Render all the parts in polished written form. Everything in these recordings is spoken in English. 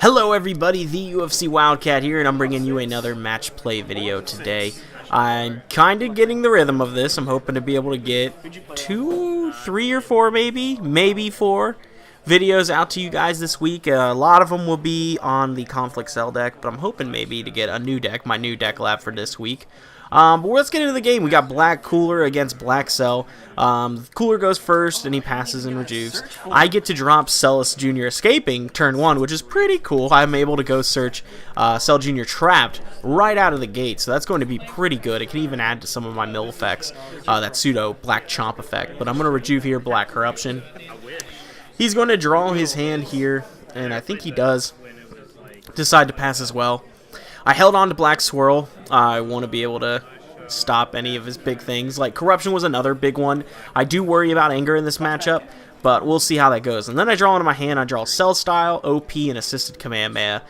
Hello everybody, the UofCWildcat here, and I'm bringing you another match play video today. I'm kind of getting the rhythm of this. I'm hoping to be able to get 2, 3, or 4 maybe 4 videos out to you guys this week. A lot of them will be on the Conflict Cell deck, but I'm hoping maybe to get a new deck, my new deck lab for this week. But let's get into the game. We got Black Cooler against Black Cell. Cooler goes first, and he passes and rejuves. I get to drop Cellus Jr. Escaping turn 1, which is pretty cool. I'm able to go search Cell Jr. Trapped right out of the gate, so that's going to be pretty good. It can even add to some of my mill effects, that pseudo Black Chomp effect. But I'm going to rejuve here Black Corruption. He's going to draw his hand here, and I think he does decide to pass as well. I held on to Black Swirl. I want to be able to stop any of his big things. Like, Corruption was another big one. I do worry about Anger in this matchup, but we'll see how that goes. And then I draw into my hand. I draw Cell Style, OP, and Assisted Kamehameha.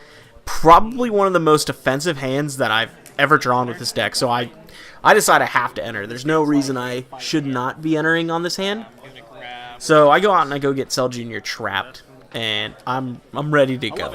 Probably one of the most offensive hands that I've ever drawn with this deck. So I decide I have to enter. There's no reason I should not be entering on this hand. So I go out and I go get Cell Jr. Trapped. And I'm ready to go.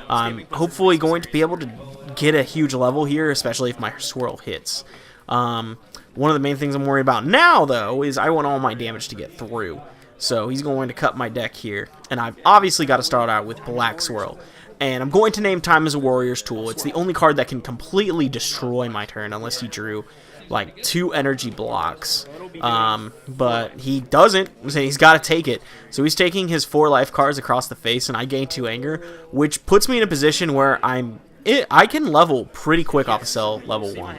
I'm hopefully going to be able to get a huge level here, especially if my swirl hits. One of the main things I'm worried about now, though, is I want all my damage to get through. So he's going to cut my deck here, and I've obviously got to start out with Black Swirl. And I'm going to name Time as a Warrior's Tool. It's the only card that can completely destroy my turn unless he drew like 2 energy blocks. But he doesn't, so he's got to take it. So he's taking his 4 life cards across the face, and I gain 2 anger, which puts me in a position where I can level pretty quick off of Cell level 1.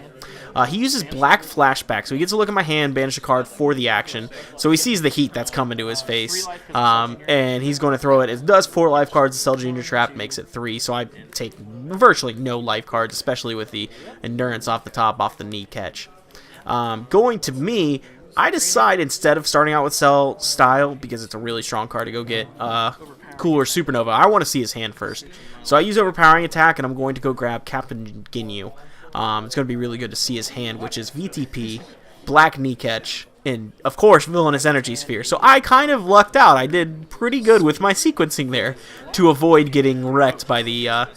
He uses Black Flashback, so he gets a look at my hand, banish a card for the action. So he sees the heat that's coming to his face, and he's going to throw it. It does 4 life cards. The Cell Jr. Trap makes it 3, so I take virtually no life cards, especially with the Endurance off the top, off the knee catch. Going to me, I decide instead of starting out with Cell Style, because it's a really strong card, to go get Cooler Supernova. I want to see his hand first. So I use Overpowering Attack, and I'm going to go grab Captain Ginyu. It's going to be really good to see his hand, which is VTP, Black Knee Catch, and, of course, Villainous Energy Sphere. So I kind of lucked out. I did pretty good with my sequencing there to avoid getting wrecked by the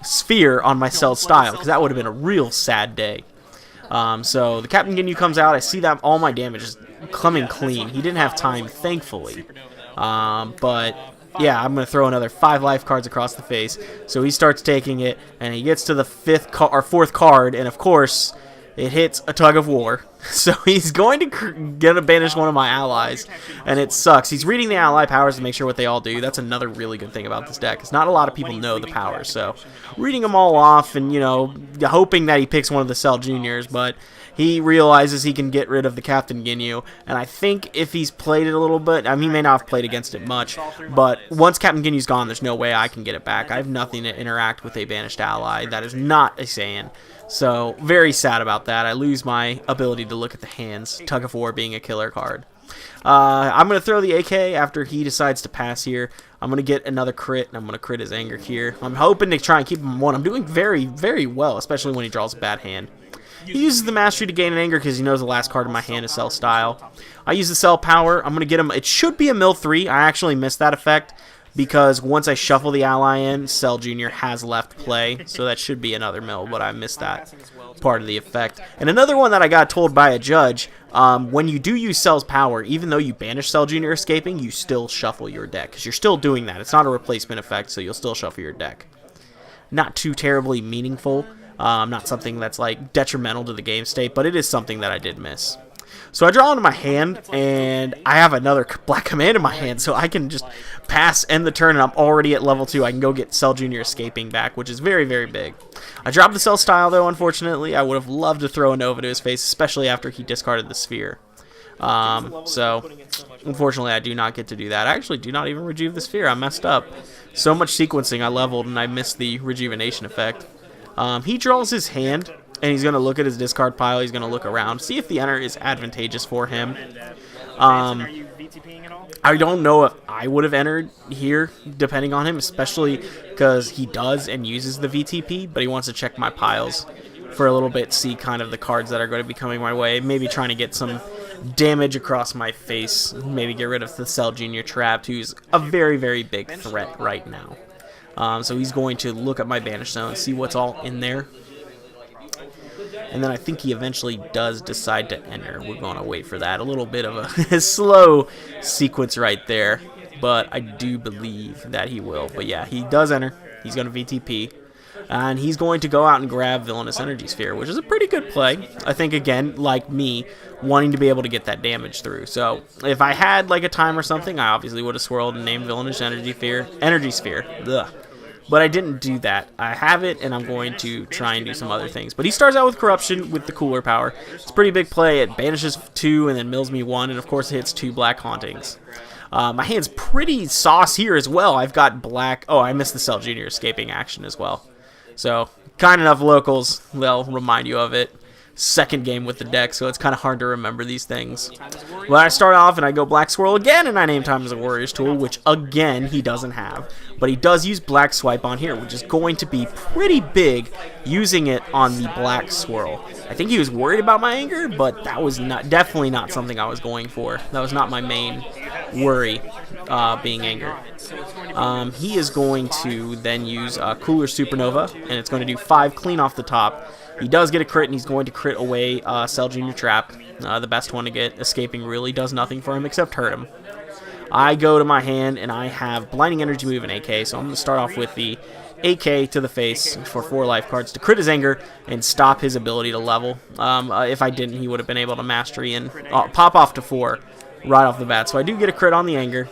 Sphere on my Cell Style, because that would have been a real sad day. So the Captain Ginyu comes out. I see that all my damage is coming clean. He didn't have time, thankfully. But yeah, I'm going to throw another 5 life cards across the face. So he starts taking it, and he gets to the 4th card, and of course, it hits a Tug of War. So he's going to banish one of my allies, and it sucks. He's reading the ally powers to make sure what they all do. That's another really good thing about this deck, because not a lot of people know the powers. So reading them all off and, you know, hoping that he picks one of the Cell Juniors, but he realizes he can get rid of the Captain Ginyu, and I think if he's played it a little bit, I mean, he may not have played against it much, but once Captain Ginyu's gone, there's no way I can get it back. I have nothing to interact with a banished ally. That is not a Saiyan. So, very sad about that. I lose my ability to look at the hands, Tug of War being a killer card. I'm going to throw the AK after he decides to pass here. I'm going to get another crit, and I'm going to crit his anger here. I'm hoping to try and keep him on 1. I'm doing very, very well, especially when he draws a bad hand. He uses the Mastery to gain an anger because he knows the last card in my hand is Cell Style. I use the Cell Power. I'm going to get him. It should be a Mill 3. I actually missed that effect because once I shuffle the ally in, Cell Jr. has left play. So that should be another Mill, but I missed that part of the effect. And another one that I got told by a judge, when you do use Cell's Power, even though you banish Cell Jr. Escaping, you still shuffle your deck because you're still doing that. It's not a replacement effect, so you'll still shuffle your deck. Not too terribly meaningful. Not something that's like detrimental to the game state, but it is something that I did miss. So I draw into my hand, and I have another Black Command in my hand, so I can just pass, end the turn, and I'm already at level 2. I can go get Cell Jr. Escaping back, which is very, very big. I dropped the Cell Style, though, unfortunately. I would have loved to throw a Nova to his face, especially after he discarded the Sphere. So, unfortunately, I do not get to do that. I actually do not even rejuve the Sphere. I messed up. So much sequencing I leveled, and I missed the rejuvenation effect. He draws his hand, and he's going to look at his discard pile. He's going to look around, see if the enter is advantageous for him. I don't know if I would have entered here, depending on him, especially because he does and uses the VTP, but he wants to check my piles for a little bit, see kind of the cards that are going to be coming my way. Maybe trying to get some damage across my face. Maybe get rid of the Cell Jr. Trapped, who's a very, very big threat right now. So he's going to look at my Banish Zone, see what's all in there. And then I think he eventually does decide to enter. We're going to wait for that. A little bit of a slow sequence right there. But I do believe that he will. But yeah, he does enter. He's going to VTP. And he's going to go out and grab Villainous Energy Sphere, which is a pretty good play. I think, again, like me, wanting to be able to get that damage through. So if I had like a time or something, I obviously would have swirled and named Villainous Energy Sphere. Ugh. But I didn't do that. I have it, and I'm going to try and do some other things. But he starts out with Corruption with the Cooler Power. It's a pretty big play. It banishes 2 and then mills me 1, and of course it hits 2 Black Hauntings. My hand's pretty sauce here as well. I've got black... Oh, I missed the Cell Jr. escaping action as well. So, kind enough locals, they'll remind you of it. Second game with the deck, so it's kind of hard to remember these things. Well, I start off and I go Black Swirl again, and I name Time as a Warrior's Tool, which again he doesn't have. But he does use Black Swipe on here, which is going to be pretty big using it on the Black Swirl. I think he was worried about my anger, but that was definitely not something I was going for. That was not my main worry, being anger. He is going to then use Cooler Supernova, and it's going to do 5 clean off the top. He does get a crit, and he's going to crit away Cell Jr. Trap, the best one to get. Escaping really does nothing for him except hurt him. I go to my hand, and I have Blinding Energy Move and AK, so I'm going to start off with the AK to the face for 4 life cards to crit his anger and stop his ability to level. If I didn't, he would have been able to Mastery and pop off to 4 right off the bat. So I do get a crit on the anger.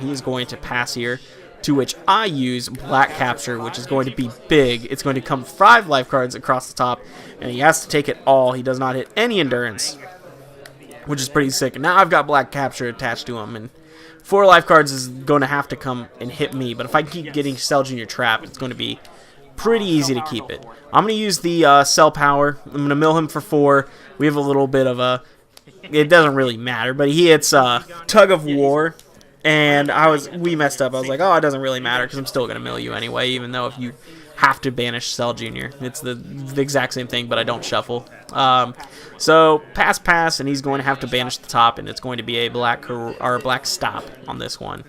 He is going to pass here, to which I use Black Capture, which is going to be big. It's going to come 5 life cards across the top, and he has to take it all. He does not hit any endurance, which is pretty sick. And now I've got Black Capture attached to him, and 4 life cards is going to have to come and hit me. But if I keep getting Cell Jr. trapped, it's going to be pretty easy to keep it. I'm going to use the Cell Power. I'm going to mill him for 4. We have a little bit of a... It doesn't really matter, but he hits Tug of War. And we messed up. I was like, oh, it doesn't really matter because I'm still going to mill you anyway, even though if you have to banish Cell Jr. It's the exact same thing, but I don't shuffle. So pass, and he's going to have to banish the top, and it's going to be a black stop on this one.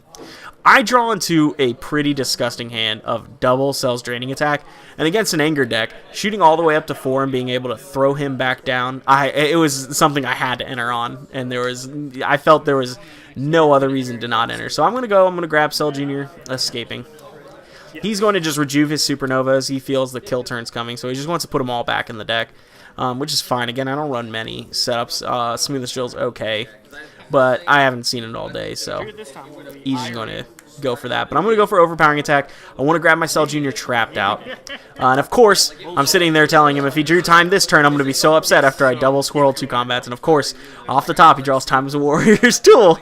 I draw into a pretty disgusting hand of double Cell's Draining Attack, and against an anger deck, shooting all the way up to 4 and being able to throw him back down, it was something I had to enter on, and I felt there was no other reason to not enter. So I'm going to grab Cell Jr. escaping. He's going to just rejuve his Supernovas. He feels the kill turn's coming, so he just wants to put them all back in the deck, which is fine. Again, I don't run many setups. Smoothest Drill's okay, but I haven't seen it all day, so he's just going to go for that. But I'm going to go for Overpowering Attack. I want to grab my Cell Jr. trapped out. And of course, I'm sitting there telling him if he drew time this turn, I'm going to be so upset after I double swirl 2 combats. And of course, off the top, he draws Time as a Warrior's Tool.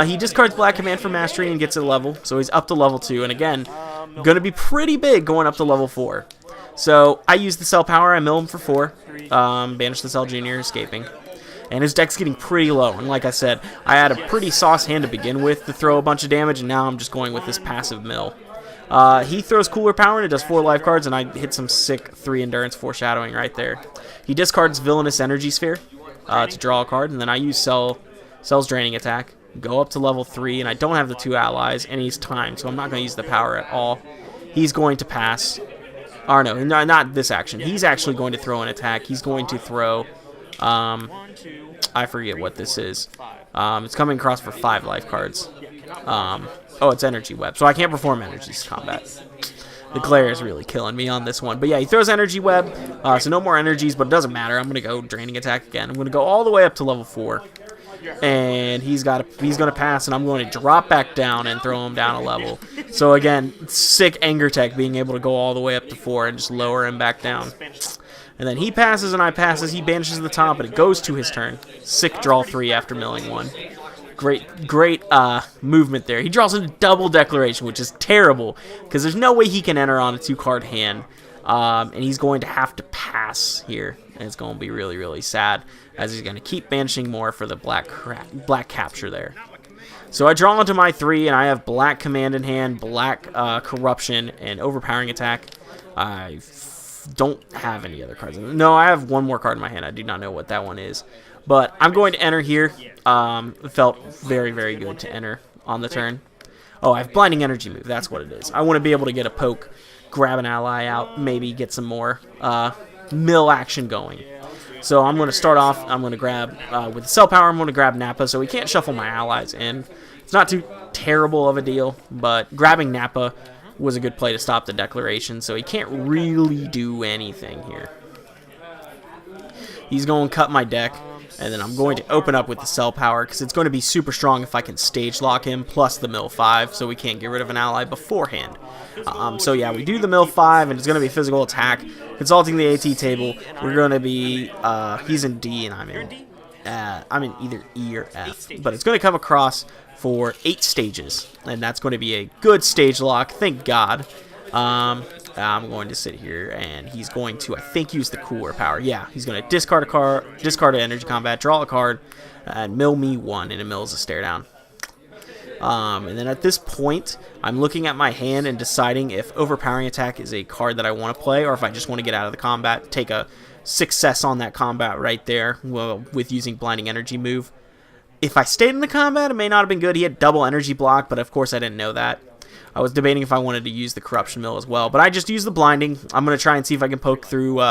He discards Black Command for Mastery and gets a level. So he's up to level 2. And again, going to be pretty big going up to level 4. So I use the Cell Power. I mill him for 4. Banish the Cell Jr. escaping. And his deck's getting pretty low. And like I said, I had a pretty sauce hand to begin with to throw a bunch of damage, and now I'm just going with this passive mill. He throws Cooler Power, and it does 4 life cards, and I hit some sick 3 Endurance Foreshadowing right there. He discards Villainous Energy Sphere to draw a card, and then I use Cell's Draining Attack, go up to level 3, and I don't have the 2 allies, and he's timed, so I'm not going to use the power at all. He's going to pass. Or no, not this action. He's actually going to throw an attack. He's going to throw... I forget what this is. It's coming across for 5 life cards. Oh, it's Energy Web, so I can't perform Energy's combat. The glare is really killing me on this one. But yeah, he throws Energy Web, so no more energies, but it doesn't matter. I'm going to go Draining Attack again. I'm going to go all the way up to level 4. And he's going to pass, and I'm going to drop back down and throw him down a level. So again, sick Anger Tech being able to go all the way up to 4 and just lower him back down. And then he passes and I passes. He banishes the top, but it goes to his turn. Sick draw 3 after milling 1. Great movement there. He draws into Double Declaration, which is terrible because there's no way he can enter on a 2-card hand. And he's going to have to pass here. And it's going to be really, really sad as he's going to keep banishing more for the black capture there. So I draw into my 3, and I have Black Command in hand, Black Corruption, and Overpowering Attack. I don't have any other cards. No, I have one more card in my hand. I do not know what that one is. But I'm going to enter here. It felt very, very good to enter on the turn. Oh, I have Blinding Energy move. That's what it is. I want to be able to get a poke, grab an ally out, maybe get some more mill action going. So I'm going to start off. I'm going to grab, with Cell Power, I'm going to grab Nappa, so we can't shuffle my allies in. It's not too terrible of a deal, but grabbing Nappa was a good play to stop the declaration, so he can't really do anything here. He's going to cut my deck, and then I'm going to open up with the Cell Power, because it's going to be super strong if I can stage lock him, plus the Mill 5, so we can't get rid of an ally beforehand. So yeah, we do the Mill 5, and it's going to be physical attack. Consulting the AT table, we're going to be, he's in D, and I'm in either E or F, but it's going to come across for 8 stages, and that's going to be a good stage lock, thank God. I'm going to sit here, and he's going to, I think, use the cooler power. Yeah, he's going to discard a card, discard an energy combat, draw a card, and mill me 1, and it mills a stare down. And then at this point, I'm looking at my hand and deciding if Overpowering Attack is a card that I want to play, or if I just want to get out of the combat, take a success on that combat right there, well, with using Blinding Energy move. If I stayed in the combat, it may not have been good. He had double energy block, but of course I didn't know that. I was debating if I wanted to use the Corruption Mill as well, but I just used the Blinding. I'm going to try and see if I can poke through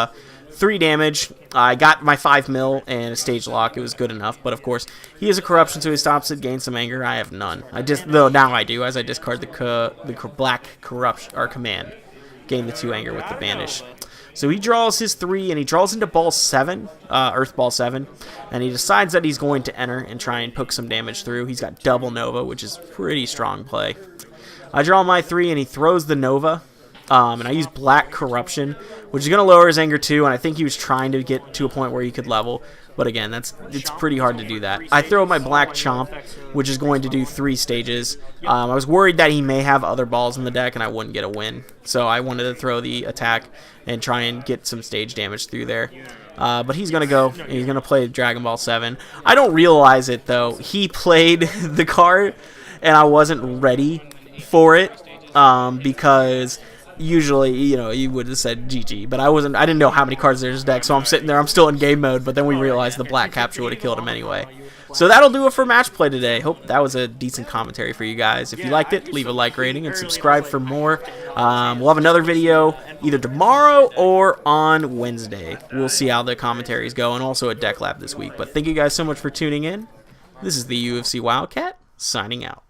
3 damage. I got my 5 mil and a stage lock. It was good enough, but of course he has a Corruption, so he stops it, gains some anger. I have none. Though now I do, as I discard the Black Corruption or Command, gain the 2 anger with the Banish. So he draws his 3, and he draws into Ball 7, Earth Ball 7, and he decides that he's going to enter and try and poke some damage through. He's got double Nova, which is pretty strong play. I draw my 3, and he throws the Nova, and I use Black Corruption, which is going to lower his anger too, and I think he was trying to get to a point where he could level, but again, it's pretty hard to do that. I throw my Black Chomp, which is going to do 3 stages. I was worried that he may have other balls in the deck, and I wouldn't get a win, so I wanted to throw the attack and try and get some stage damage through there. But he's going to go, and he's going to play Dragon Ball 7. I don't realize it, though. He played the card, and I wasn't ready for it, because usually, you know, you would have said GG, but I didn't know how many cards there's in his deck, so I'm sitting there, I'm still in game mode, but then we realized the Black Capture would have killed him anyway. So that'll do it for match play today. Hope that was a decent commentary for you guys. If you liked it, leave a like rating and subscribe for more. We'll have another video either tomorrow or on Wednesday. We'll see how the commentaries go, and also a deck lab this week. But thank you guys so much for tuning in. This is the UFC Wildcat, signing out.